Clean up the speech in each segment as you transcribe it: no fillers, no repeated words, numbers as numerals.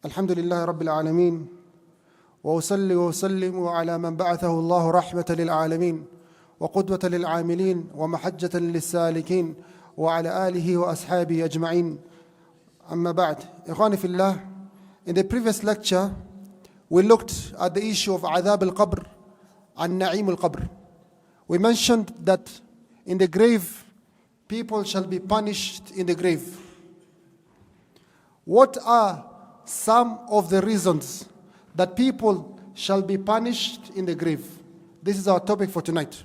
الحمد لله رب العالمين وأصلي وأسلم على من بعثه الله رحمة للعالمين وقدوة للعاملين ومحجة للسالكين وعلى آله وأصحابه أجمعين. أما بعد, إخواني في الله, in the previous lecture we looked at the issue of عذاب القبر and نعيم القبر. We mentioned that in the grave people shall be punished in the grave. What are some of the reasons that people shall be punished in the grave? This is our topic for tonight.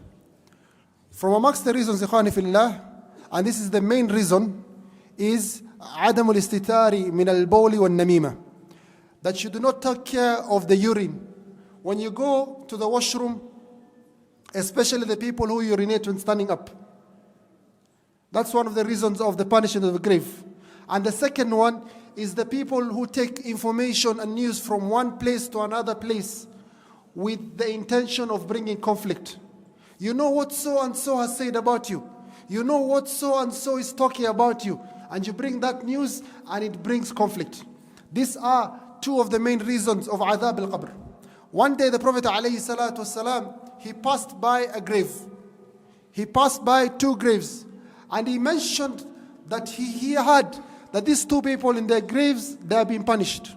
From amongst the reasons, إخواني في الله, and this is the main reason, is عدم الاستتار من البول والنميمة. That you do not take care of the urine. When you go to the washroom, especially the people who urinate when standing up. That's one of the reasons of the punishment of the grave. And the second one is the people who take information and news from one place to another place with the intention of bringing conflict. You know what so and so has said about you. You know what so and so is talking about you. And you bring that news and it brings conflict. These are two of the main reasons of Adhab al-Qabr. One day the Prophet ﷺ, he passed by a grave. He passed by two graves. And he mentioned that he heard that these two people in their graves, they have been punished.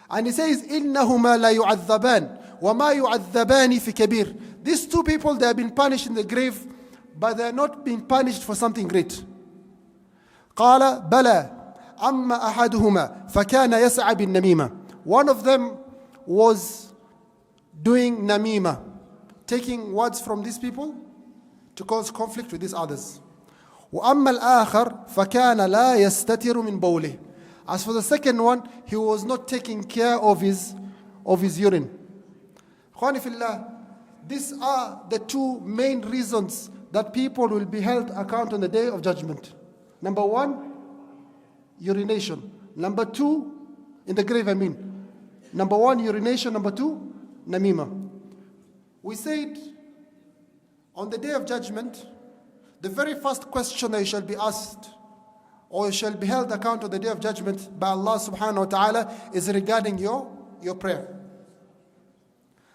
And he says, إِنَّهُمَا لَا يُعَذَّبَانِ وَمَا يُعَذَّبَانِ فِي كَبِيرٍ. These two people, they have been punished in the grave, but they are not being punished for something great. قَالَ بَلَى أَمَّا أَحَدُهُمَا فَكَانَ يَسْعَى بِالنَّمِيمَةِ. One of them was doing namima, taking words from these people to cause conflict with these others. وَأَمَّا الْآخَرْ فَكَانَ لَا يَسْتَتِرُ مِنْ بَوْلِهِ. As for the second one, he was not taking care of his urine. Khawani fillah, these are the two main reasons that people will be held account on the day of judgment. Number one, urination. Number two, in the grave I mean. Number one, urination. Number two, namima. We said on the day of judgment, the very first question that you shall be asked or you shall be held account on the day of judgment by Allah subhanahu wa ta'ala is regarding your prayer.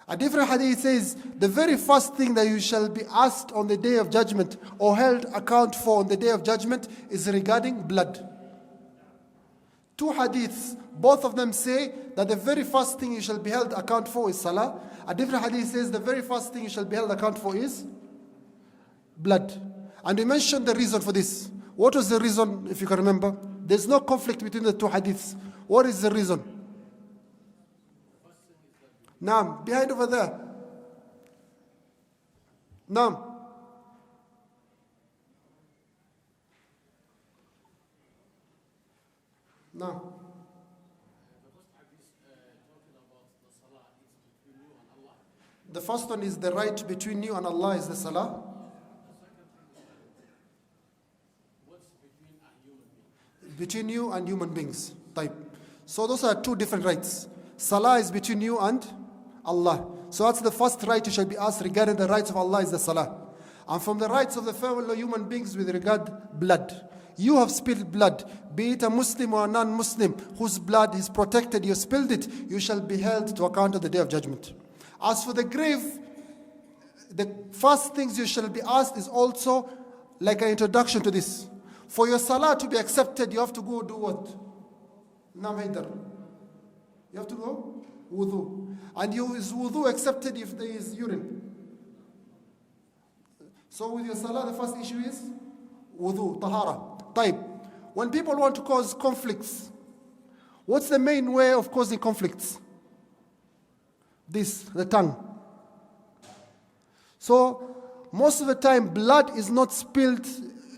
A different hadith says the very first thing that you shall be asked on the day of judgment or held account for on the day of judgment is regarding blood. Two hadiths, both of them say that the very first thing you shall be held account for is salah. A different hadith says the very first thing you shall be held account for is blood. And we mentioned the reason for this. What was the reason, if you can remember? There's no conflict between the two hadiths. What is the reason? Naam, behind over there. Naam. Naam. The first one is the right between you and Allah is the salah. Between you and human beings. Type. So those are two different rights. Salah is between you and Allah. So that's the first right you shall be asked regarding the rights of Allah is the salah. And from the rights of the fellow human beings with regard blood. You have spilled blood, be it a Muslim or a non-Muslim, whose blood is protected, you spilled it, you shall be held to account on the day of judgment. As for the grave, the first things you shall be asked is also like an introduction to this. For your salah to be accepted, you have to go do what? Naam Haidar. You have to go wudu. And is wudu accepted if there is urine? So with your salah, the first issue is wudu, tahara. Taib. When people want to cause conflicts, what's the main way of causing conflicts? This, the tongue. So most of the time, blood is not spilled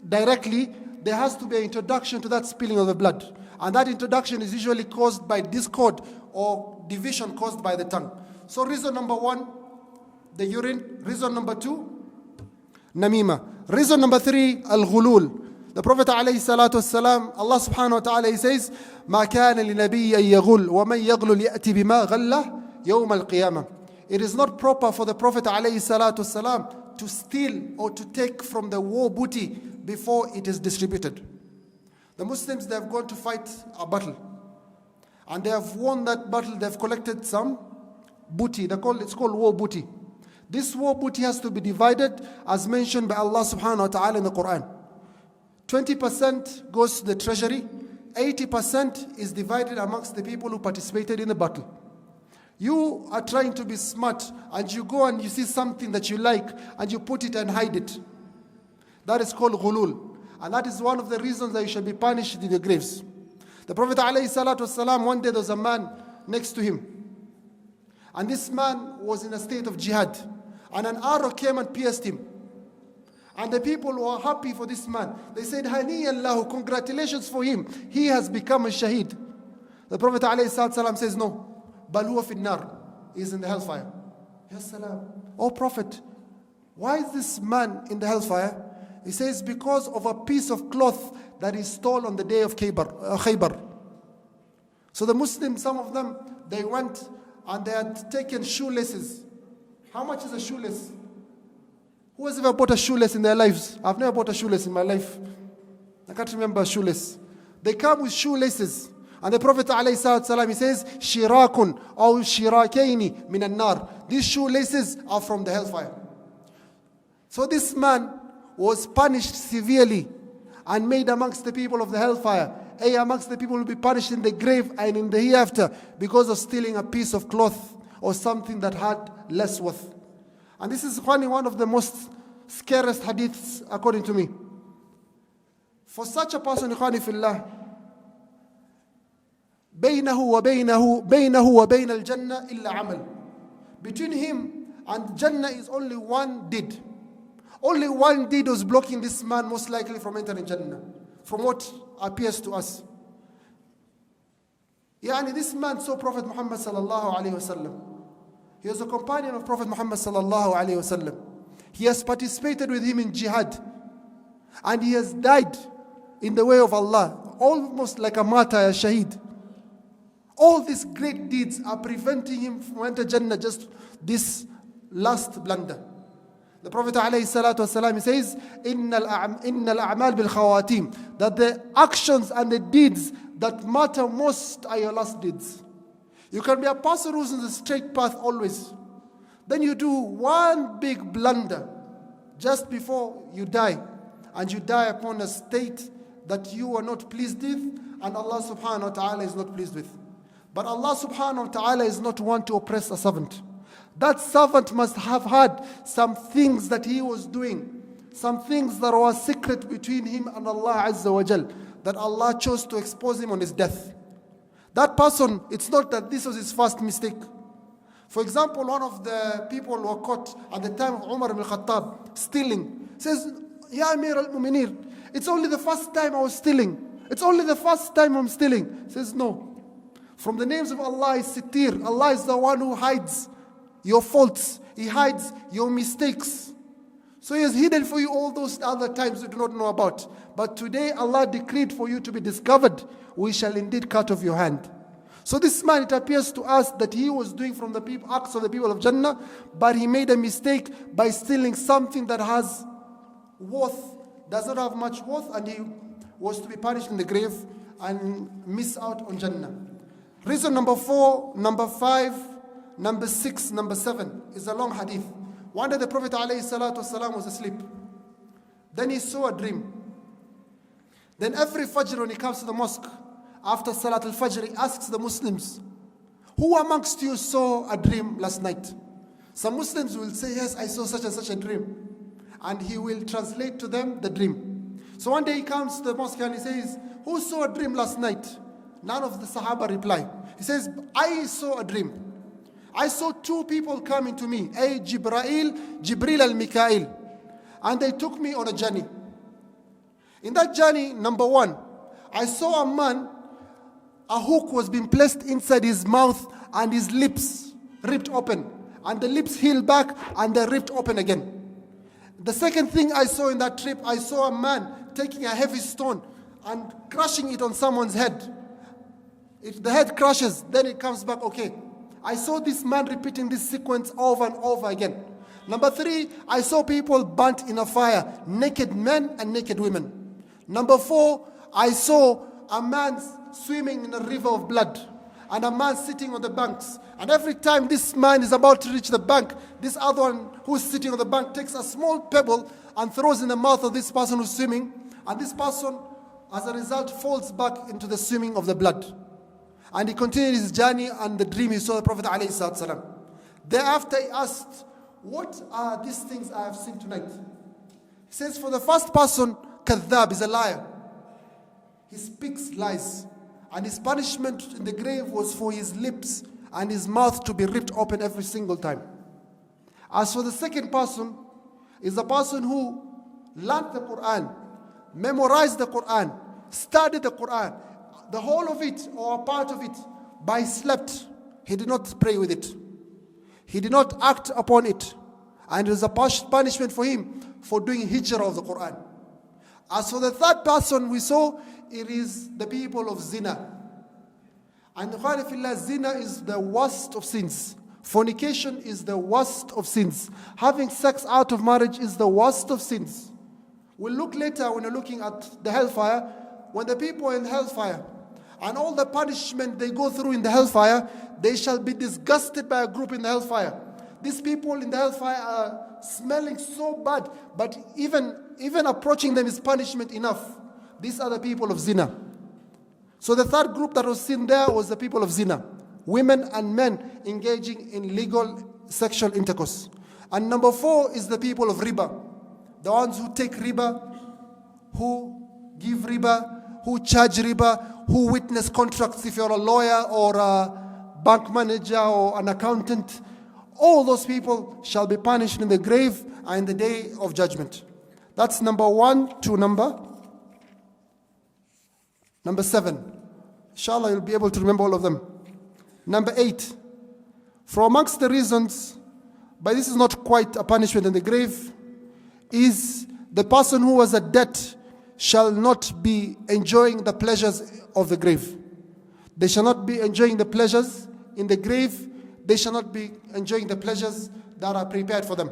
directly. There has to be an introduction to that spilling of the blood. And that introduction is usually caused by discord or division caused by the tongue. So reason number one, the urine. Reason number two, namima. Reason number three, al-ghulul. The Prophet ﷺ, Allah subhanahu wa ta'ala, he says, مَا كَانَ لِنَبِيِّ أَن يَغُلْ وَمَنْ يَغْلُلْ يَأْتِ بِمَا غَلَّ يَوْمَ الْقِيَامَةِ. It is not proper for the Prophet ﷺ to steal or to take from the war booty before it is distributed. The Muslims, they have gone to fight a battle. And they have won that battle. They've collected some booty. It's called war booty. This war booty has to be divided as mentioned by Allah subhanahu wa ta'ala in the Quran. 20% goes to the treasury. 80% is divided amongst the people who participated in the battle. You are trying to be smart and you go and you see something that you like and you put it and hide it. That is called ghulul. And that is one of the reasons that you shall be punished in the graves. The Prophet ﷺ, one day there was a man next to him. And this man was in a state of jihad. And an arrow came and pierced him. And the people were happy for this man. They said, Haniyan lahu, congratulations for him. He has become a shaheed. The Prophet ﷺ says, no. Bal huwa fi nar. He is in the hellfire. Ya salam. Oh Prophet, why is this man in the hellfire? He says, because of a piece of cloth that he stole on the day of Khaybar. So the Muslims, some of them, they went and they had taken shoelaces. How much is a shoelace? Who has ever bought a shoelace in their lives? I've never bought a shoelace in my life. I can't remember a shoelace. They come with shoelaces. And the Prophet ﷺ, he says, Shirakun or Shirakaini minan nar. These shoelaces are from the hellfire. So this man was punished severely and made amongst the people of the hellfire. Amongst the people who will be punished in the grave and in the hereafter because of stealing a piece of cloth or something that had less worth. And this is one of the most scariest hadiths according to me. For such a person, ikhwani fillah, بينه وبين الجنة إلا عمل. Between him and Jannah is only one deed. Only one deed was blocking this man most likely from entering Jannah, from what appears to us. This man saw Prophet Muhammad sallallahu alayhi wasallam. He was a companion of Prophet Muhammad sallallahu alayhi wasallam. He has participated with him in jihad. And he has died in the way of Allah, almost like a martyr, a shaheed. All these great deeds are preventing him from entering Jannah, just this last blunder. The Prophet ﷺ says, إِنَّ الْأَعْمَالِ بِالْخَوَاتِيمِ, that the actions and the deeds that matter most are your last deeds. You can be a person who's in the straight path always. Then you do one big blunder just before you die. And you die upon a state that you are not pleased with and Allah subhanahu wa ta'ala is not pleased with. But Allah subhanahu wa ta'ala is not one to oppress a servant. That servant must have had some things that he was doing, some things that were secret between him and Allah Azza wa Jal, that Allah chose to expose him on his death. That person, it's not that this was his first mistake. For example, one of the people who were caught at the time of Umar ibn Khattab stealing says, Ya Amir al-Mu'mineen, it's only the first time I was stealing. It's only the first time I'm stealing. Says, no. From the names of Allah is Sitir. Allah is the one who hides your faults. He hides your mistakes. So He has hidden for you all those other times you do not know about. But today Allah decreed for you to be discovered. We shall indeed cut off your hand. So this man, it appears to us that he was doing from the acts of the people of Jannah, but he made a mistake by stealing something that has worth, does not have much worth, and he was to be punished in the grave and miss out on Jannah. Reason number 4, number 5, number 6, number 7 is a long hadith. One day the Prophet ﷺ was asleep. Then he saw a dream. Then every Fajr when he comes to the mosque, after Salat al-Fajr, he asks the Muslims, who amongst you saw a dream last night? Some Muslims will say, yes, I saw such and such a dream. And he will translate to them the dream. So one day he comes to the mosque and he says, who saw a dream last night? None of the Sahaba reply. He says, I saw a dream. I saw 2 people coming to me, Jibril al-Mikail, and they took me on a journey. In that journey, number 1, I saw a man, a hook was being placed inside his mouth and his lips ripped open, and the lips healed back and they ripped open again. The second thing I saw in that trip, I saw a man taking a heavy stone and crushing it on someone's head. If the head crushes, then it comes back okay. I saw this man repeating this sequence over and over again. Number 3, I saw people burnt in a fire, naked men and naked women. Number 4, I saw a man swimming in a river of blood. and a man sitting on the banks. And every time this man is about to reach the bank, this other one who's sitting on the bank takes a small pebble and throws in the mouth of this person who's swimming. And this person, as a result, falls back into the swimming of the blood. And he continued his journey and the dream he saw the Prophet ﷺ. Thereafter he asked, what are these things I have seen tonight? He says, for the first person, kadhab is a liar. He speaks lies. And his punishment in the grave was for his lips and his mouth to be ripped open every single time. As for the second person, is the person who learned the Quran, memorized the Quran, studied the Quran, the whole of it or a part of it, but he slept. He did not pray with it. He did not act upon it. And it was a punishment for him for doing hijrah of the Quran. As for the third person we saw, it is the people of zina. And zina is the worst of sins. Fornication is the worst of sins. Having sex out of marriage is the worst of sins. We'll look later when we're looking at the hellfire, when the people in hellfire and all the punishment they go through in the hellfire, they shall be disgusted by a group in the hellfire. These people in the hellfire are smelling so bad, but even approaching them is punishment enough. These are the people of zina. So the third group that was seen there was the people of zina. Women and men engaging in legal sexual intercourse. And number 4 is the people of riba. The ones who take riba, who give riba, who charge riba, who witness contracts if you're a lawyer or a bank manager or an accountant. All those people shall be punished in the grave and in the day of judgment. That's number 1 to number 7. Inshallah, you'll be able to remember all of them. Number 8. From amongst the reasons, but this is not quite a punishment in the grave, is the person who was a debt shall not be enjoying the pleasures of the grave. They shall not be enjoying the pleasures in the grave. They shall not be enjoying the pleasures that are prepared for them.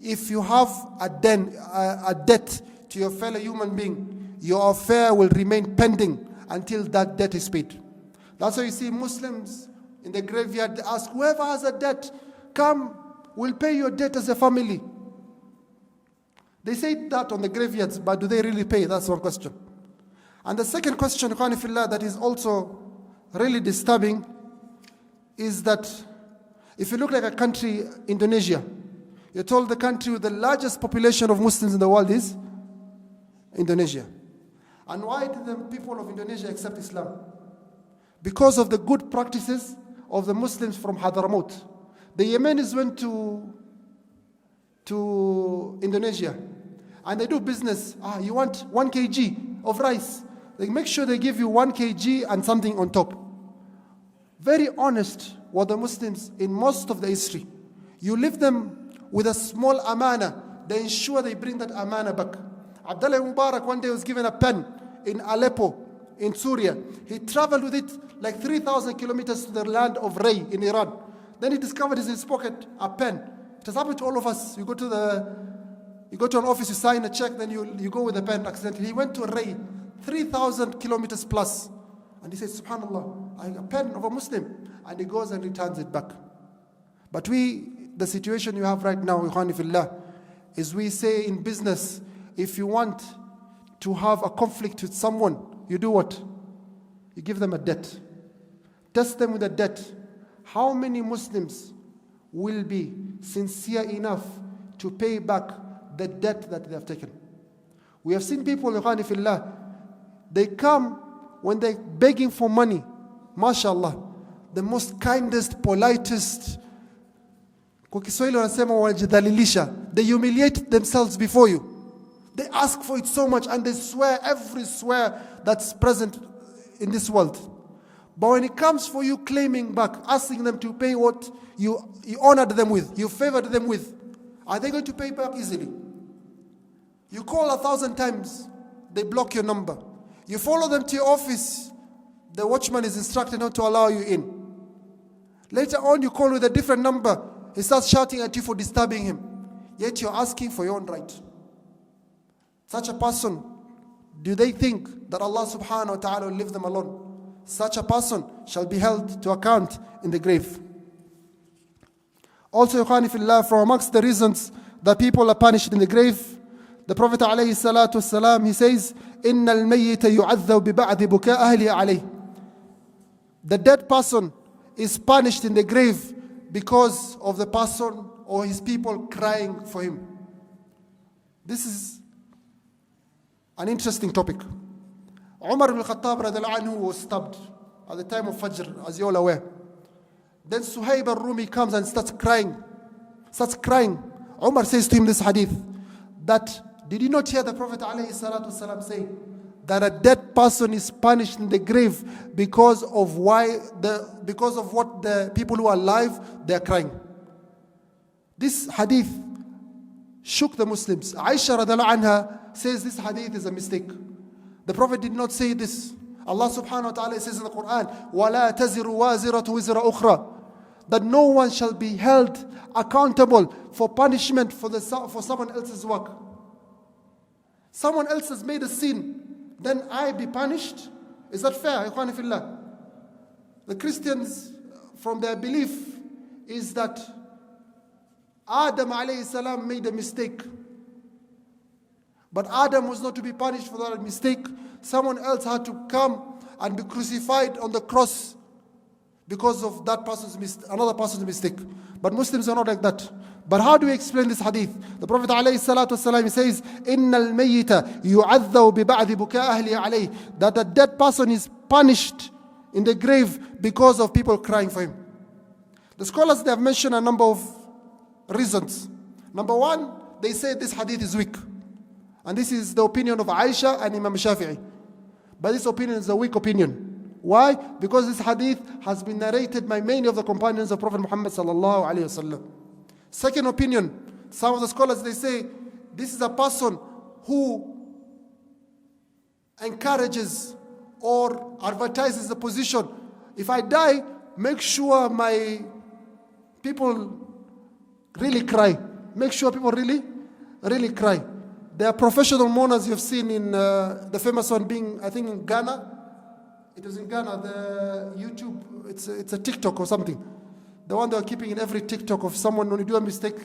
If you have a debt to your fellow human being, your affair will remain pending until that debt is paid. That's why you see Muslims in the graveyard, they ask, whoever has a debt, come, we'll pay your debt as a family. They say that on the graveyards, but do they really pay? That's one question. And the second question, that is also really disturbing, is that if you look like a country, Indonesia, you're told the country with the largest population of Muslims in the world is Indonesia. And why did the people of Indonesia accept Islam? Because of the good practices of the Muslims from Hadramaut. The Yemenis went to Indonesia and they do business. You want 1 kg of rice. They make sure they give you 1 kg and something on top. Very honest were the Muslims in most of the history. You leave them with a small amana, they ensure they bring that amana back. Abdullah Mubarak one day was given a pen in Aleppo, in Syria. He traveled with it like 3,000 kilometers to the land of Ray in Iran. Then he discovered in his pocket a pen. It has happened to all of us. You go to an office, you sign a check, then you go with a pen accidentally. He went to Ray, 3,000 kilometers plus. And he said, subhanallah, a pen of a Muslim. And he goes and returns it back. But the situation you have right now, Ikhwani Fillah, is we say in business, if you want to have a conflict with someone, you do what? You give them a debt. Test them with a debt. How many Muslims will be sincere enough to pay back the debt that they have taken? We have seen people, Ikhwani Fillah, they come when they're begging for money, mashallah, the most kindest, politest, kwa Kiswahili wanasema wanajidhalilisha, they humiliate themselves before you. They ask for it so much and they swear every swear that's present in this world. But when it comes for you claiming back, asking them to pay what you honored them with, you favored them with, are they going to pay back easily? You call 1,000 times, they block your number. You follow them to your office, the watchman is instructed not to allow you in. Later on, you call with a different number, he starts shouting at you for disturbing him. Yet you're asking for your own right. Such a person, do they think that Allah subhanahu wa ta'ala will leave them alone? such a person shall be held to account in the grave. Also, Ikhwani fillah, from amongst the reasons that people are punished in the grave, the Prophet alayhi salatu wasalam, he says, إِنَّ الْمَيِّتَ يُعَذَّوْ بِبَعْضِ بُكَاءِ أَهْلِهِ عَلَيْهِ. The dead person is punished in the grave because of the person or his people crying for him. This is an interesting topic. Umar ibn Khattab radiallahu anhu was stabbed at the time of Fajr, as you all aware. Then Suhaib al-Rumi comes and starts crying. Umar says to him this hadith, that did you not hear the Prophet alayhi salatu wasalam say that a dead person is punished in the grave because of what the people who are alive, they are crying. This hadith shook the Muslims. Aisha radiallahu anha says this hadith is a mistake. The Prophet did not say this. Allah subhanahu wa ta'ala says in the Quran, وَلَا تَزِرُ وَازِرَةُ وِزْرَ أُخْرَى, that no one shall be held accountable for punishment for someone else's work. Someone else has made a sin, then I be punished? Is that fair? Ikhwani fillah. The Christians, from their belief, is that Adam alayhi salam made a mistake. But Adam was not to be punished for that mistake. Someone else had to come and be crucified on the cross because of that another person's mistake. But Muslims are not like that. But how do we explain this hadith? The Prophet ﷺ says, إِنَّ الْمَيِّتَ يُعَذَّوْ بِبَعْضِ بُكَاءِ أَهْلِهِ عَلَيْهِ, that a dead person is punished in the grave because of people crying for him. The scholars, they have mentioned a number of reasons. Number one, they say this hadith is weak. And this is the opinion of Aisha and Imam Shafi'i. But this opinion is a weak opinion. Why? Because this hadith has been narrated by many of the companions of Prophet Muhammad sallallahu alaihi wasallam. Second opinion, some of the scholars, they say this is a person who encourages or advertises the position. If I die, make sure my people really cry. Make sure people really cry. There are professional mourners you've seen in the famous one being, I think, in Ghana. It was in Ghana, the YouTube, it's a TikTok or something. The one they are keeping in every TikTok of someone, when you do a mistake,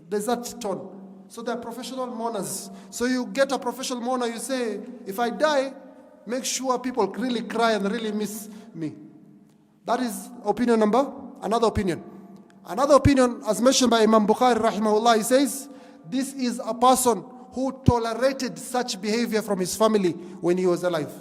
there's that tone. So they're professional mourners. So you get a professional mourner, you say, if I die, make sure people really cry and really miss me. That is opinion number. Another opinion. Another opinion, as mentioned by Imam Bukhari rahimahullah, he says, this is a person who tolerated such behavior from his family when he was alive.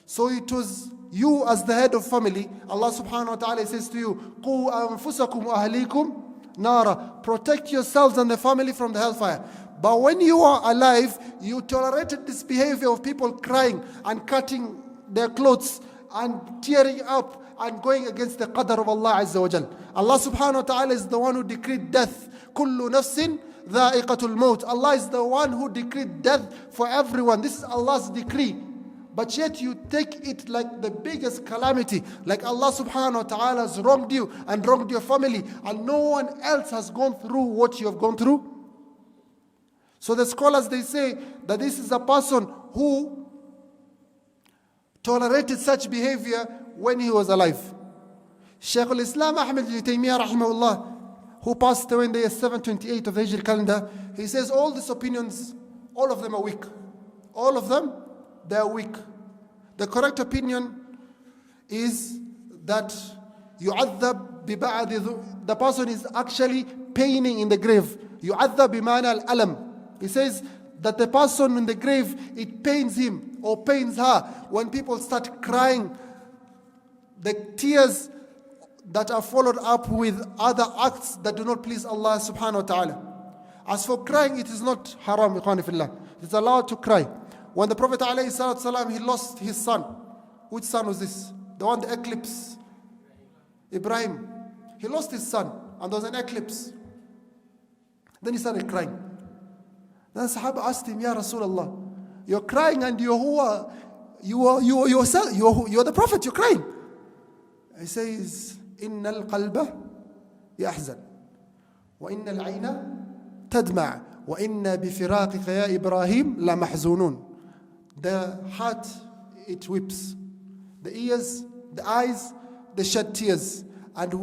So it was you as the head of family, Allah subhanahu wa ta'ala says to you, قُوا أَنفُسَكُمْ وَأَهْلِيكُمْ نَارًا, protect yourselves and the family from the hellfire. But when you are alive, you tolerated this behavior of people crying and cutting their clothes and tearing up and going against the qadr of Allah Azza wa Jal. Allah subhanahu wa ta'ala is the one who decreed death. كُلُّ نَفْسٍ ذَائِقَةُ الْمَوْتِ. Allah is the one who decreed death for everyone. This is Allah's decree. But yet you take it like the biggest calamity, like Allah subhanahu wa ta'ala has wronged you and wronged your family, and no one else has gone through what you have gone through. So the scholars, they say that this is a person who tolerated such behavior when he was alive. Shaykh al-Islam Ahmad ibn Taymiyyah rahimahullah, who passed away in the year 728 of the Hijri calendar, he says all these opinions, all of them are weak. All of them, they are weak. The correct opinion is that يُعَذَّبْ بِبَعْضِ, the person is actually paining in the grave. يُعَذَّبْ بِمَعنَى الْأَلَمِ. He says that the person in the grave, it pains him or pains her when people start crying. The tears that are followed up with other acts that do not please Allah subhanahu wa ta'ala. As for crying, it is not haram, ikhwani fillah. It's allowed to cry. When the Prophet ﷺ, he lost his son. Which son was this? The one, the eclipse. Ibrahim. He lost his son and there was an eclipse. Then he started crying. Then the Sahaba asked him, Ya Rasulullah, you're crying and you're the Prophet, you're crying. He says, إِنَّ الْقَلْبَ يَحْزَنُ وَإِنَّ الْعَيْنَ تَدْمَعُ وَإِنَّ بِفِرَاقِكَ يَا إِبْرَاهِيمُ لَمَحْزُونُونَ. The heart, it weeps. the ears, the eyes, they shed tears. And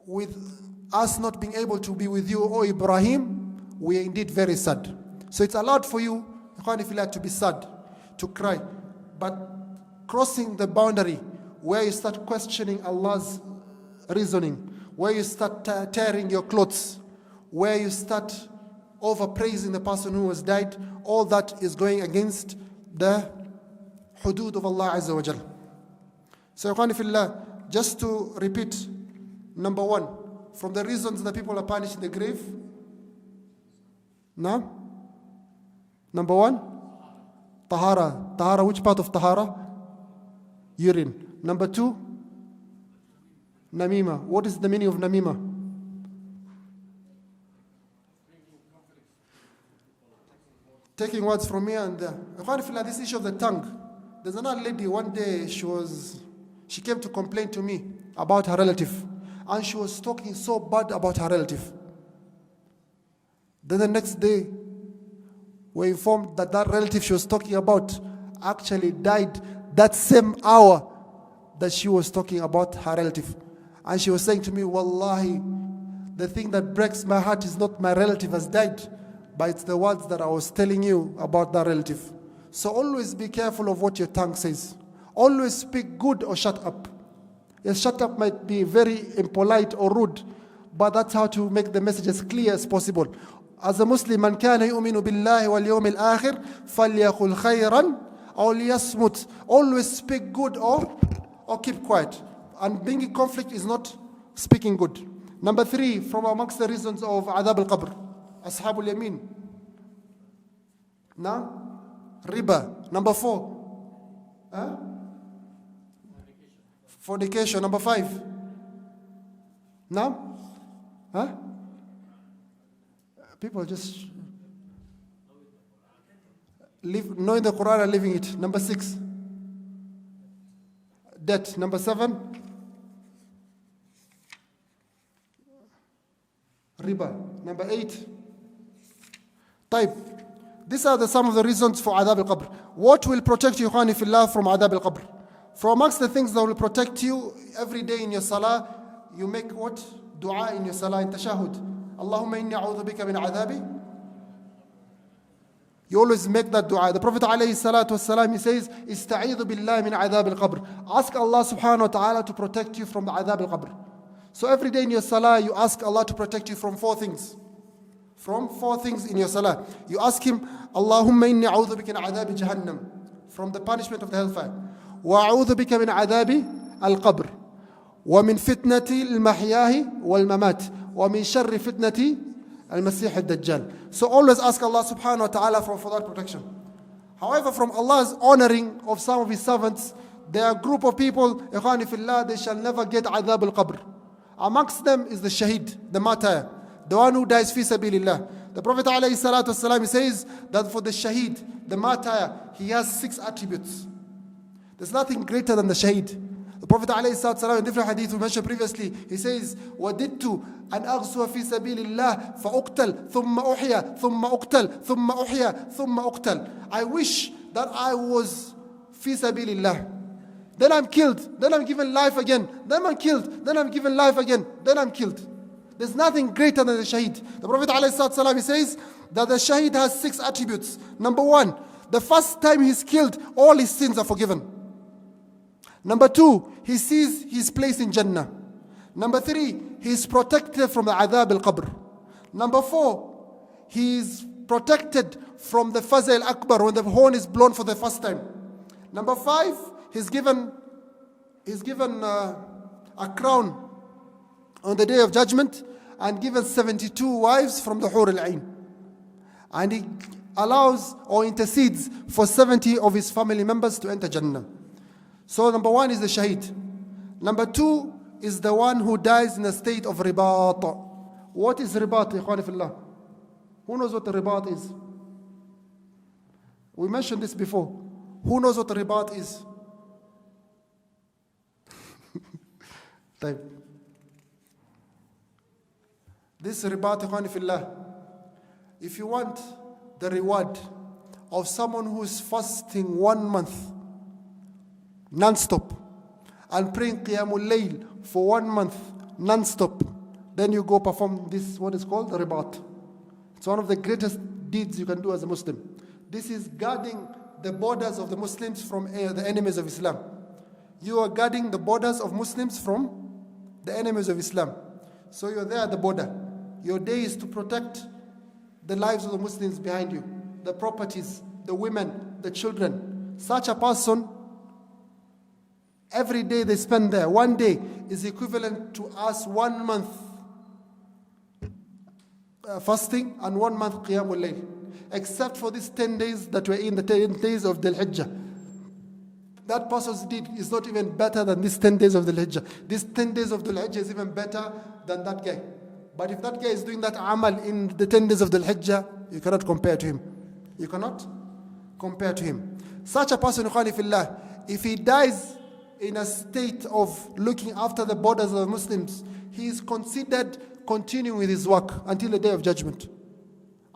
with us not being able to be with you, O Ibrahim, we are indeed very sad. So it's allowed for you, to be sad, to cry. But crossing the boundary where you start questioning Allah's reasoning, where you start tearing your clothes, where you start overpraising the person who has died, all that is going against the hudud of Allah Azza wa Jal. So, just to repeat, number one, from the reasons that people are punished in the grave. No? Number one, tahara. Tahara, which part of tahara? Urine. Number two, namima. What is the meaning of namima? Taking words from here and there. This issue of the tongue. There's another lady, one day she came to complain to me about her relative. And she was talking so bad about her relative. Then the next day, we're informed that that relative she was talking about actually died that same hour that she was talking about her relative. And she was saying to me, Wallahi, the thing that breaks my heart is not my relative has died, but it's the words that I was telling you about that relative. So always be careful of what your tongue says. Always speak good or shut up. Yes, shut up might be very impolite or rude, but that's how to make the message as clear as possible. As a Muslim, man kana yu'minu billahi wal yawmil akhir falyaqul khayran aw liyasmut. Always speak good or keep quiet. And being in conflict is not speaking good. Number three, from amongst the reasons of adab al-qabr, ashabul yamin. Now, riba. Number four, fornication. Number five. Now? People just knowing the Quran and living it. Number six. Debt. Number seven. Riba. Number eight. Type. These are some of the reasons for adab al-qabr. What will protect you, Khani fillah, from adab al-qabr? From amongst the things that will protect you every day in your salah, you make what? Dua in your salah, in tashahud. Allahumma inni a'udhu bika min adhabi. You always make that dua. The Prophet alayhi salatu wasalam, he says, Ista'idhu billahi min adhab al-qabr. Ask Allah subhanahu wa ta'ala to protect you from the adhab al-qabr. So every day in your salah, you ask Allah to protect you from four things. From four things in your salah. You ask Him, Allahumma inni a'udhu bika min adhabi jahannam. From the punishment of the hellfire. وأعوذ بك من عذاب القبر ومن فتنة المحياه والممات ومن شر فتنة المسيح الدجال. So always ask Allah subhanahu wa ta'ala for that protection. However, from Allah's honoring of some of His servants, there are a group of people, ikhwani fillah, they shall never get adhab al-qabr. Amongst them is the shaheed, the martyr, the one who dies fi sabilillah. The Prophet alayhi salatu wasalam says that for the shaheed, the martyr, he has 6 attributes. There's nothing greater than the shaheed. The Prophet ﷺ in different hadith we mentioned previously, he says, وَدِدْتُ أَنْ أَغْزُوَ فِي سَبِيلِ اللَّهِ فَأُقْتَلْ ثُمَّ أُحْيَا ثُمَّ أُقْتَلْ ثُمَّ أُحْيَا ثُمَّ أُقْتَلْ. I wish that I was fi sabilillah. Then I'm killed. Then I'm given life again. Then I'm killed. Then I'm given life again. Then I'm killed. There's nothing greater than the shaheed. The Prophet ﷺ, he says that the shaheed has 6 attributes. Number 1, the first time he's killed, all his sins are forgiven. Number 2, he sees his place in Jannah. Number 3, he is protected from the adhab al-qabr. Number 4, he is protected from the Fazl al-Akbar, when the horn is blown for the first time. Number 5, he's given a crown on the day of judgment and given 72 wives from the Hur al-Ain. And he allows or intercedes for 70 of his family members to enter Jannah. So number 1 is the shaheed. Number 2 is the one who dies in a state of ribat. What is ribat, ikhwani fillah? Who knows what the ribat is? We mentioned this before. Who knows what the ribat is? This ribat, ikhwani fillah, if you want the reward of someone who is fasting 1 month, non-stop, and praying Qiyamul Layl for 1 month non-stop, then you go perform this, what is called the ribat. It's one of the greatest deeds you can do as a Muslim. This is guarding the borders of the Muslims from the enemies of Islam. You are guarding the borders of Muslims from the enemies of Islam. So you're there at the border. Your day is to protect the lives of the Muslims behind you, the properties, the women, the children. Such a person, every day they spend there, 1 day is equivalent to us 1 month fasting and 1 month Qiyamul Layl. Except for these 10 days that were in the 10 days of Dhul Hijjah. That person's deed is not even better than these 10 days of Dhul Hijjah. These 10 days of Dhul Hijjah is even better than that guy. But if that guy is doing that amal in the 10 days of Dhul Hijjah, you cannot compare to him. You cannot compare to him. Such a person, if he dies in a state of looking after the borders of the Muslims, he is considered continuing with his work until the day of judgment.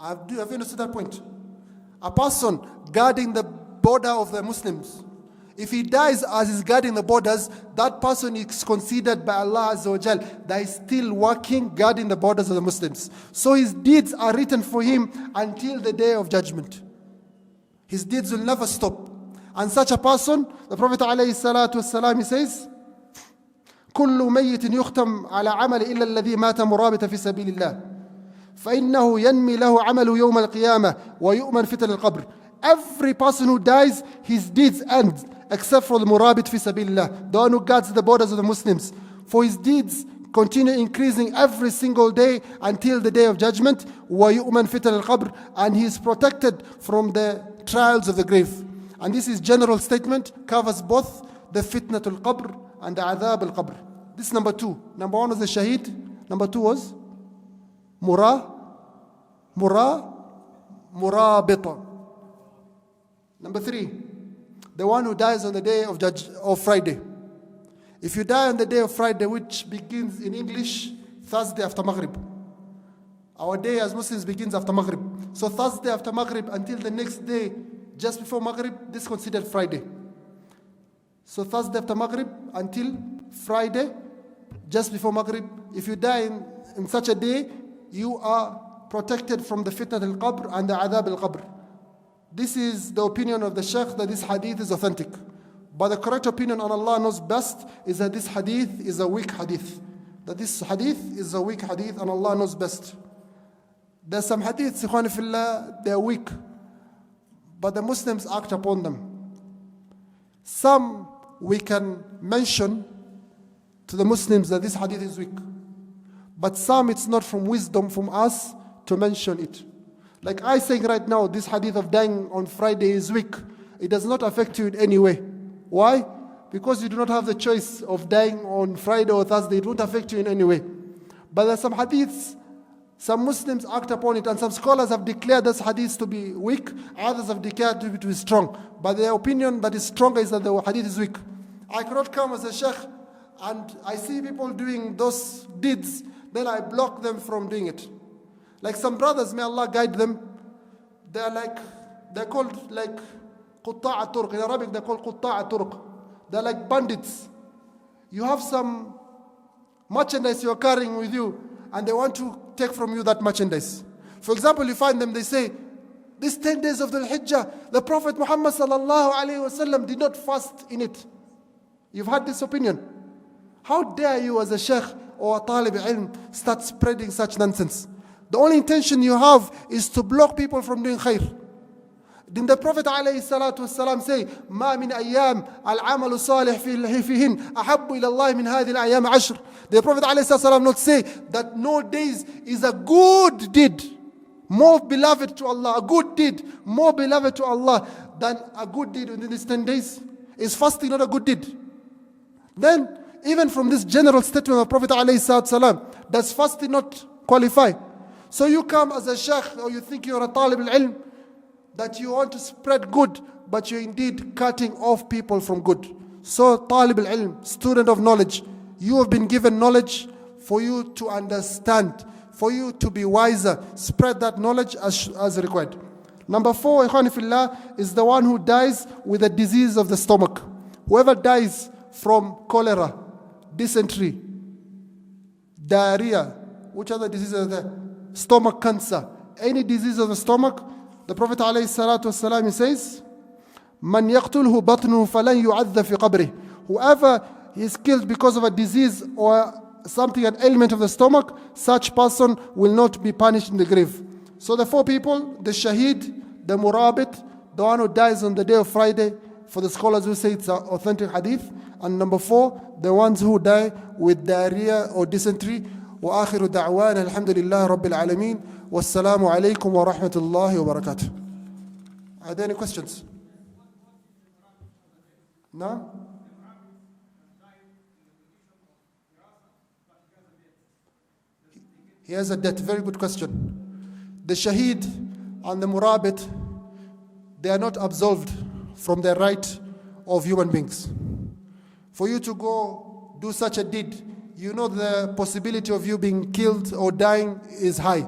Have you understood that point? A person guarding the border of the Muslims, if he dies as he's guarding the borders, that person is considered by Allah Azza wa Jal that is still working, guarding the borders of the Muslims. So his deeds are written for him until the day of judgment. His deeds will never stop. And such a person, the Prophet ﷺ, he says, كل ميت يختم على عمل إلا الذي مات مرابطا في سبيل الله فإنه ينمي له عمله يوم القيامة ويؤمن فتن القبر. Every person who dies, his deeds end, except for the murabit fi sabilillah, the one who guards the borders of the Muslims. For his deeds continue increasing every single day until the day of judgment. وَيُؤْمَنْ فِتَنَ الْقَبْرِ, and he is protected from the trials of the grave. And this is general statement, covers both the fitnatul qabr and the adhab al-qabr. This is number 2. Number 1 was the shaheed. Number 2 was murabita. Number 3, the one who dies on the day of Friday. If you die on the day of Friday, which begins in English Thursday after Maghrib. Our day as Muslims begins after Maghrib. So Thursday after Maghrib until the next day, just before Maghrib, this is considered Friday. So Thursday after Maghrib until Friday, just before Maghrib. If you die in such a day, you are protected from the fitnat al-qabr and the adhab al-qabr. This is the opinion of the Shaykh that this hadith is authentic. But the correct opinion, on Allah knows best, is that this hadith is a weak hadith. That this hadith is a weak hadith and Allah knows best. There are some hadiths, ikhwani fillah, they are weak. But the Muslims act upon them. Some we can mention to the Muslims that this hadith is weak. But some it's not from wisdom from us to mention it. Like I saying right now, this hadith of dying on Friday is weak. It does not affect you in any way. Why? Because you do not have the choice of dying on Friday or Thursday. It won't affect you in any way. But there are some hadiths, some Muslims act upon it, and some scholars have declared this hadith to be weak. Others have declared it to be strong. But their opinion that is stronger is that the hadith is weak. I cannot come as a sheikh and I see people doing those deeds, then I block them from doing it. Like some brothers, may Allah guide them, they're called like Qutta'a Turq. In Arabic they're called Qutta'a Turq. They're like bandits. You have some merchandise you're carrying with you and they want to take from you that merchandise. For example, you find them, they say, these 10 days of the Hijjah, the Prophet Muhammad sallallahu alayhi wasallam did not fast in it. You've had this opinion. How dare you as a sheikh or a talib ilm start spreading such nonsense? The only intention you have is to block people from doing khair. Didn't the Prophet ﷺ say, مَا مِنْ أَيَّامٍ الْعَمَلُ صَالِحٍ فِيهِنْ أَحَبُّ إِلَى اللَّهِ مِنْ هَذِهِ الْأَيَّامِ عَشْرٍ. The Prophet ﷺ not say that no days is a good deed, more beloved to Allah, a good deed, more beloved to Allah than a good deed within these 10 days? Is fasting not a good deed? Then, even from this general statement of Prophet ﷺ, does fasting not qualify? So you come as a sheikh, or you think you're a talib al-ilm, that you want to spread good, but you're indeed cutting off people from good. So talib al-ilm, student of knowledge, you have been given knowledge for you to understand, for you to be wiser. Spread that knowledge as required. Number 4, ikhwani fillah, is the one who dies with a disease of the stomach. Whoever dies from cholera, dysentery, diarrhea, which other diseases are there? Stomach cancer, any disease of the stomach, the Prophet ﷺ, he says, "Man yaqtulhu batnuhu falan yu'adha fi qabrih." Whoever is killed because of a disease or something, an ailment of the stomach, such person will not be punished in the grave. So the four people, the shaheed, the murabit, the one who dies on the day of Friday, for the scholars who say it's an authentic hadith, and number four, the ones who die with diarrhea or dysentery. وآخر دعوانا الحمد لله رب العالمين والسلام عليكم ورحمة الله وبركاته. Are there any questions? No? He has a debt. Very good question. The shaheed and the murabit, they are not absolved from the right of human beings. For you to go do such a deed, you know the possibility of you being killed or dying is high.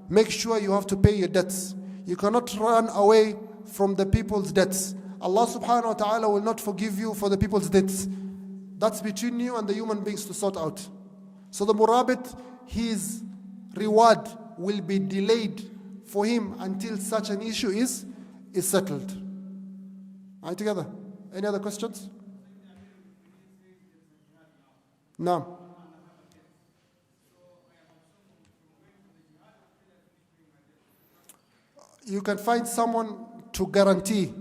Make sure you have to pay your debts. You cannot run away from the people's debts. Allah subhanahu wa ta'ala will not forgive you for the people's debts. That's between you and the human beings to sort out. So the murabit, his reward will be delayed for him until such an issue is settled. Are you together? Any other questions? No. You can find someone to guarantee.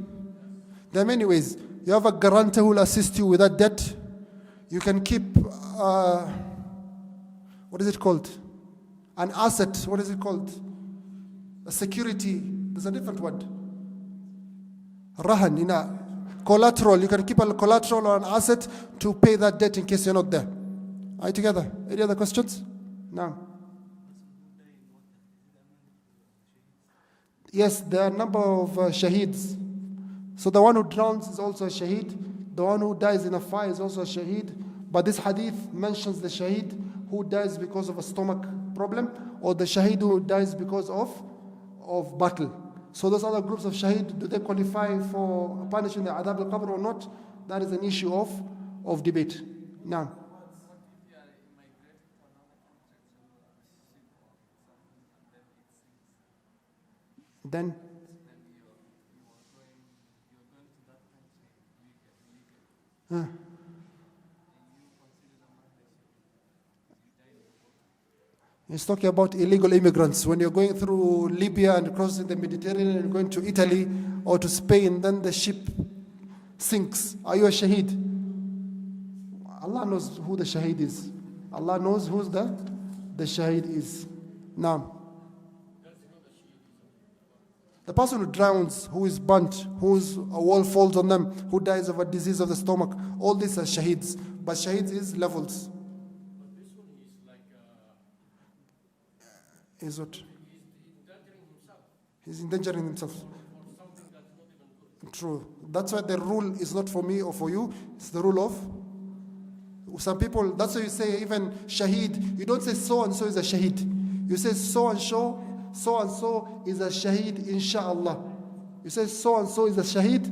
There are many ways. You have a guarantor who will assist you with that debt. You can keep, what is it called? An asset. What is it called? A security. There's a different word. Rahan, collateral. You can keep a collateral or an asset to pay that debt in case you're not there. Are you together? Any other questions? No. Yes, there are a number of shaheeds. So the one who drowns is also a shaheed. The one who dies in a fire is also a shaheed. But this hadith mentions the shaheed who dies because of a stomach problem, or the shaheed who dies because of battle. So those other groups of shaheed, do they qualify for punishment in the adab al-qabr or not? That is an issue of debate. Now. Then he's talking about illegal immigrants. When you're going through Libya and crossing the Mediterranean and going to Italy or to Spain, then the ship sinks. Are you a shaheed? Allah knows who the shaheed is. Allah knows who the shaheed is. Now, the person who drowns, who is burnt, whose a wall falls on them, who dies of a disease of the stomach, all these are shaheeds. But shaheeds is levels. But this one is like Is what? He's endangering himself. He's endangering himself. For something that's not even good. True. That's why the rule is not for me or for you. It's the rule of some people. That's why you say even shaheed. You don't say so and so is a shaheed. You say so and so is a shaheed, inshallah. You say so and so is a shaheed,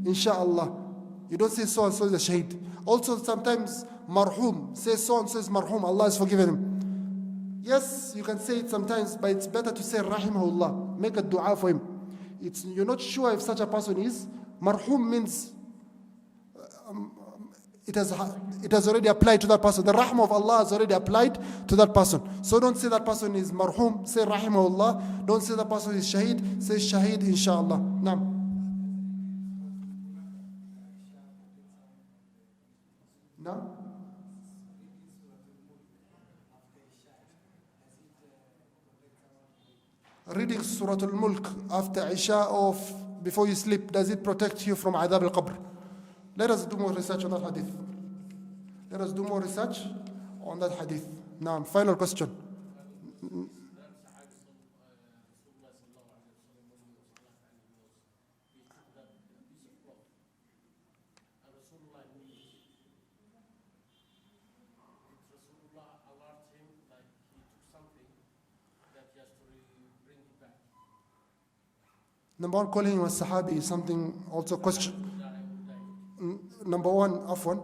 inshallah. You don't say so and so is a shaheed. Also sometimes marhum, say so and so is marhum, Allah has forgiven him. Yes, you can say it sometimes, but it's better to say rahimahullah. Make a dua for him. You're not sure if such a person is. Marhum means it has already applied to that person. The rahmah of Allah has already applied to that person. So don't say that person is marhum, say rahimahullah. Don't say that person is shaheed, say shaheed inshallah. Naam. No? Reading Surah Al-Mulk after Isha or before you sleep, does it protect you from adab al-qabr? Let us do more research on that hadith. Let us do more research on that hadith. Now, final question. Number one, calling him a Sahabi is something also question. number one, afwan,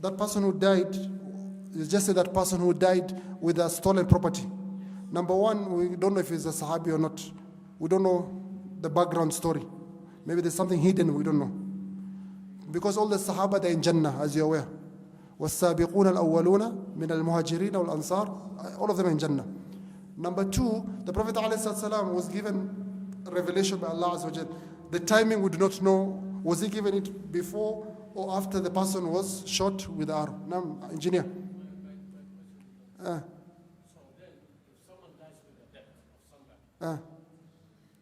that person who died, you just say that person who died with a stolen property. Number one, we don't know if he's a Sahabi or not. We don't know the background story. Maybe there's something hidden, we don't know. Because all the Sahaba, they're in Jannah, as you're aware. وَالسَّابِقُونَ الْأَوَّلُونَ مِنَ الْمُهَاجِرِينَ وَالْأَنصَارِ. All of them are in Jannah. Number two, the Prophet ﷺ was given a revelation by Allah Azza wa Jal. The timing we do not know. Was he given it before or after the person was shot with the arrow? Now, engineer. So then, if someone dies with a debt of somebody,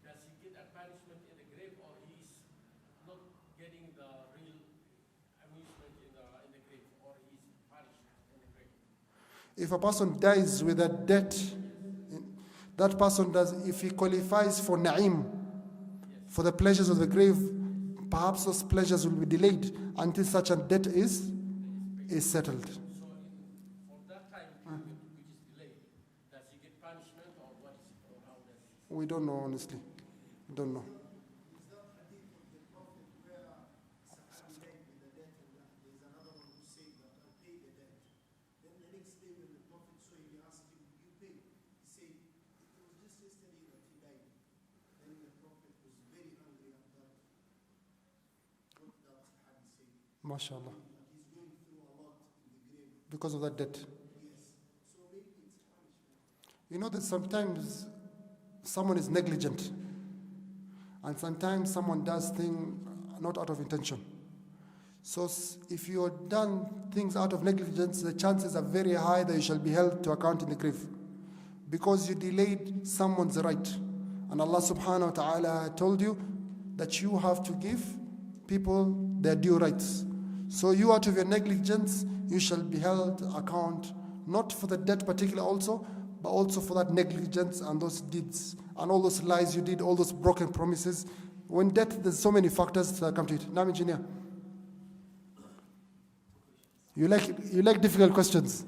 does he get a punishment in the grave, or he's not getting the real amusement in the grave, or he's punished in the grave? If a person dies with a debt, that person does, if he qualifies for na'im, for the pleasures of the grave, perhaps those pleasures will be delayed until such a debt is settled. So for that time period which is delayed, does he get punishment, or what is it, or how does it? We don't know, honestly. We don't know. MashaAllah. Because of that debt. You know that sometimes someone is negligent, and sometimes someone does things not out of intention. So if you have done things out of negligence, the chances are very high that you shall be held to account in the grave, because you delayed someone's right. And Allah subhanahu wa ta'ala told you that you have to give people their due rights. So you, out of your negligence, you shall be held account, not for the debt particular also, but also for that negligence and those deeds and all those lies you did, all those broken promises. When debt, there's so many factors that come to it. Now, engineer, you like difficult questions.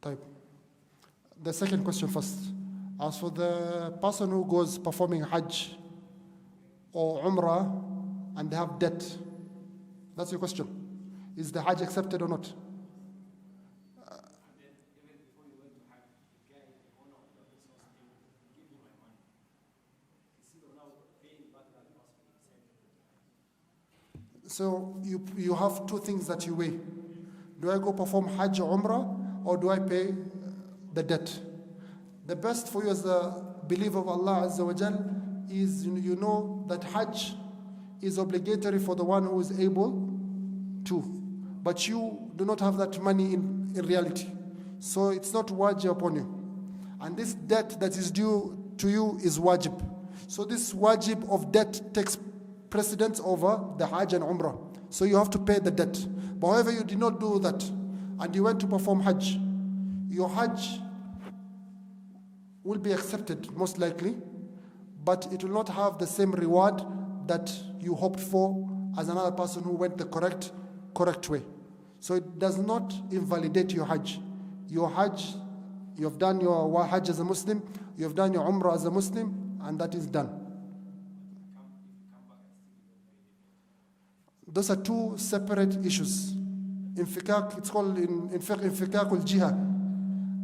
Type. The second question first. As for the person who goes performing Hajj or Umrah and they have debt, that's your question. Is the Hajj accepted or not? So you have two things that you weigh. Do I go perform Hajj or Umrah, or do I pay the debt? The best for you as a believer of Allah Azza wa Jal is you know that Hajj is obligatory for the one who is able to. But you do not have that money in reality. So it's not wajib upon you. And this debt that is due to you is wajib. So this wajib of debt takes precedence over the Hajj and Umrah. So you have to pay the debt. But however, you did not do that and you went to perform Hajj, your Hajj will be accepted most likely, but it will not have the same reward that you hoped for as another person who went the correct way. So it does not invalidate your Hajj. Your Hajj, you have done your Hajj as a Muslim, you have done your Umrah as a Muslim, and that is done. Those are two separate issues. In fiqh, it's called in fiqh al-jihad.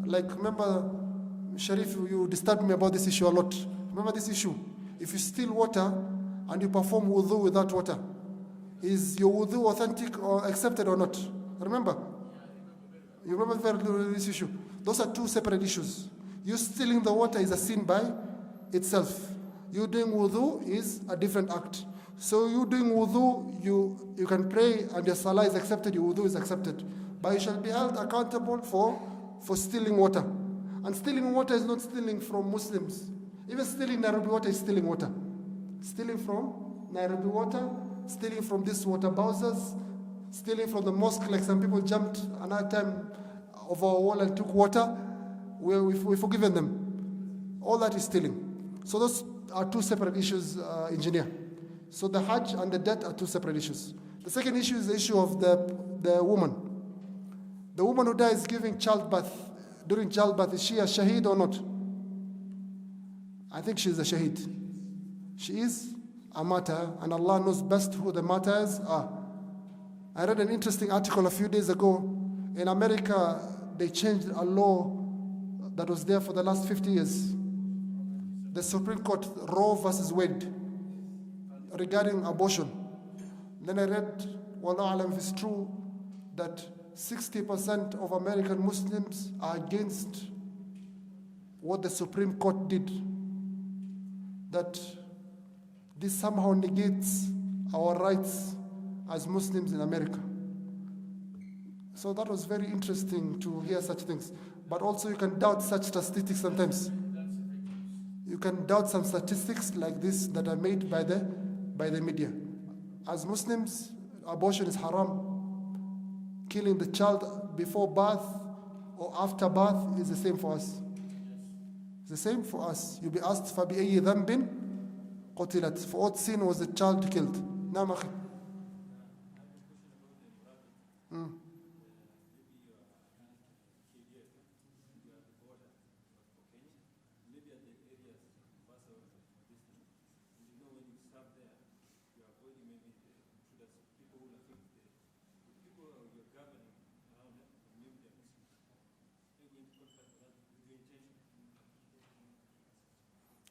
Like, remember, Sharif, you disturbed me about this issue a lot. Remember this issue? If you steal water and you perform wudu with that water, is your wudu authentic or accepted or not? Remember? You remember very clearly this issue. Those are two separate issues. You stealing the water is a sin by itself. You doing wudu is a different act. So you doing wudu, you can pray and your salah is accepted, your wudu is accepted. But you shall be held accountable for stealing water. And stealing water is not stealing from Muslims. Even stealing Nairobi water is stealing water. stealing from Nairobi water, stealing from these water bowsers, stealing from the mosque, like some people jumped another time over our wall and took water. We've forgiven them. All that is stealing. So those are two separate issues, engineer. So the Hajj and the debt are two separate issues. The second issue is the issue of the woman. The woman who dies giving childbirth, during childbirth, is she a shaheed or not? I think she is a shaheed. She is a martyr, and Allah knows best who the martyrs are. I read an interesting article a few days ago. In America, they changed a law that was there for the last 50 years. The Supreme Court, Roe versus Wade, regarding abortion. Then I read, Wallahu alam, if it's true, that 60% of American Muslims are against what the Supreme Court did. That this somehow negates our rights as Muslims in America. So that was very interesting to hear such things. But also you can doubt such statistics sometimes. You can doubt some statistics like this that are made by the media. As Muslims, abortion is haram. Killing the child before birth or after birth is the same for us. It's the same for us. You'll be asked, فَبِأَيِّ ذَنْبٍ قُتِلَتْ. For what sin was the child killed? نعم أخي.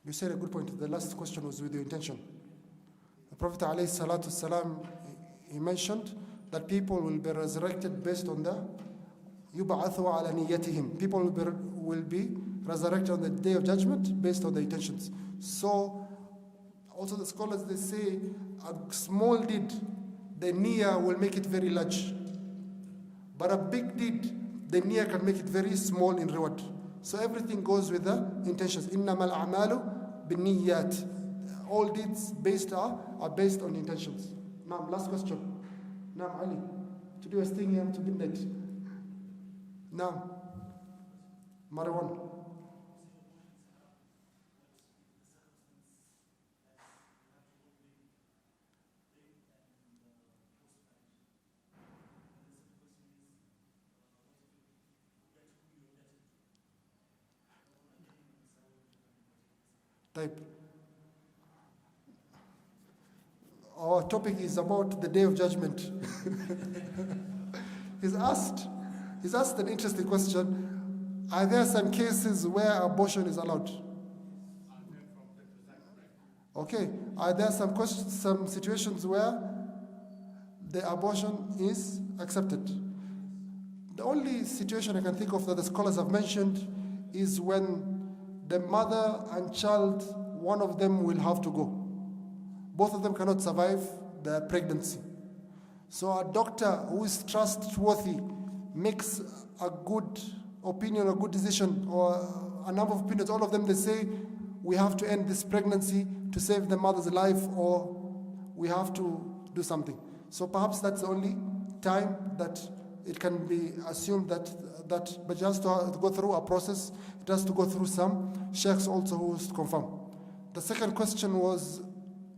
You said a good point. The last question was with your intention. The Prophet ﷺ, he mentioned that people will be resurrected based on the يُبْعَثُوا عَلَى نِيَّتِهِمْ. People will be resurrected on the day of judgment based on their intentions. So, also the scholars, they say a small deed, the niyyah will make it very large. But a big deed, the niyyah can make it very small in reward. So everything goes with the intentions. إِنَّمَا الْأَعْمَالُ بِالنِّيَّاتِ. All deeds are based on intentions. Now, last question. Now, Ali. Today we're staying here to midnight. Now, Marwan. Type. Our topic is about the Day of Judgment. He's asked an interesting question. Are there some cases where abortion is allowed? Okay. Are there some situations where the abortion is accepted? The only situation I can think of that the scholars have mentioned is when the mother and child, one of them will have to go. Both of them cannot survive the pregnancy. So a doctor who is trustworthy makes a good opinion, a good decision, or a number of opinions. All of them, they say, we have to end this pregnancy to save the mother's life, or we have to do something. So perhaps that's the only time that it can be assumed that but just to go through a process, it has to go through some sheikhs also who is confirm. The second question was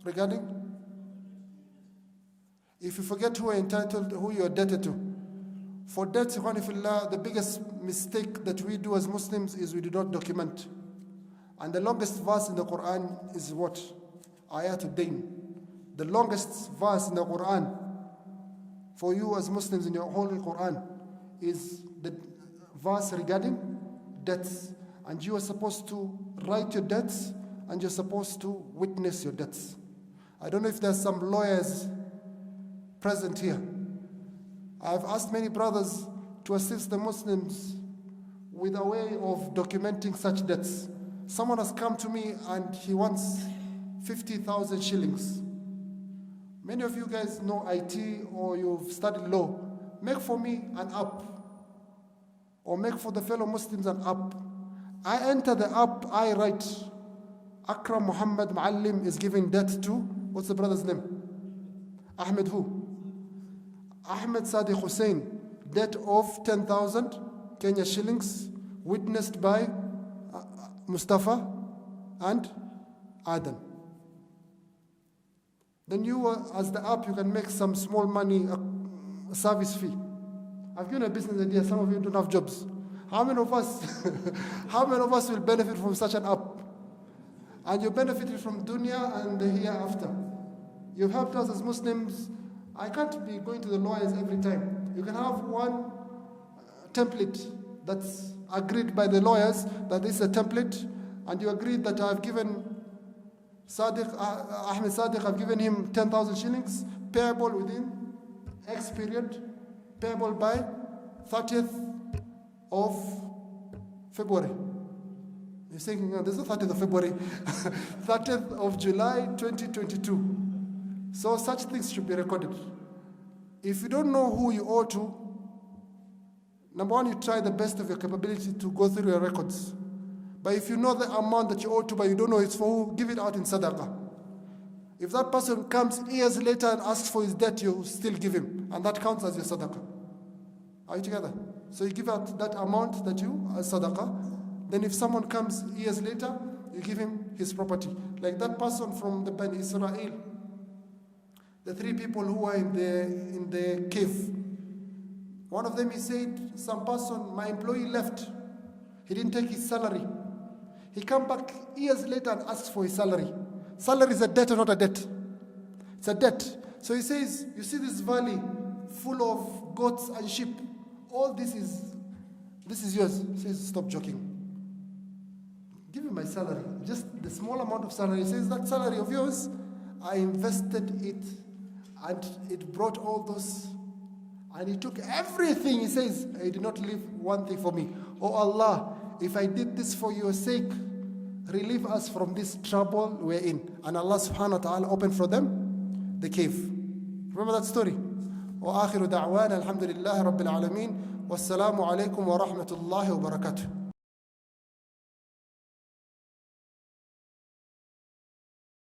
regarding if you forget who you're entitled, who you're indebted to. For debt, the biggest mistake that we do as Muslims is we do not document. And the longest verse in the Quran is what? Ayatul Dain. The longest verse in the Quran for you as Muslims in your Holy Quran is the verse regarding debts. And you are supposed to write your debts, and you're supposed to witness your debts. I don't know if there's some lawyers present here. I've asked many brothers to assist the Muslims with a way of documenting such debts. Someone has come to me and he wants 50,000 shillings. Many of you guys know IT or you've studied law. Make for me an app, or make for the fellow Muslims an app. I enter the app, I write Akram Muhammad Muallim is giving debt to, what's the brother's name? Ahmed who? Ahmed Sadiq Hussein, debt of 10,000 Kenya shillings, witnessed by Mustafa and Adam. Then you, as the app, you can make some small money, a service fee. I've given a business idea. Some of you don't have jobs. How many of us, how many of us will benefit from such an app? And you benefited from dunya and the hereafter. You've helped us as Muslims. I can't be going to the lawyers every time. You can have one template that's agreed by the lawyers that this is a template, and you agreed that I've given Ahmed Sadiq, I've given him 10,000 shillings, payable within X period, payable by 30th of February. You're saying, no, there's no 30th of February, 30th of July 2022. So such things should be recorded. If you don't know who you owe to, number one, you try the best of your capability to go through your records. But if you know the amount that you owe to, but you don't know it's for who, give it out in sadaqah. If that person comes years later and asks for his debt, you still give him, and that counts as your sadaqah. Are you together? So you give out that amount that you as sadaqah. Then if someone comes years later, you give him his property. Like that person from the Bani Israel, the 3 people who were in the cave. One of them, he said, some person, my employee left. He didn't take his salary. He come back years later and asks for his salary. Salary is a debt or not a debt? It's a debt. So he says, you see this valley full of goats and sheep. All this is yours. He says, stop joking. Give me my salary. Just the small amount of salary. He says, that salary of yours, I invested it and it brought all those. And he took everything. He says, he did not leave one thing for me. Oh Allah, if I did this for your sake, relieve us from this trouble we're in. And Allah subhanahu wa ta'ala opened for them the cave. Remember that story? وآخر دعوانا الحمد لله رب العالمين والسلام عليكم ورحمة الله وبركاته.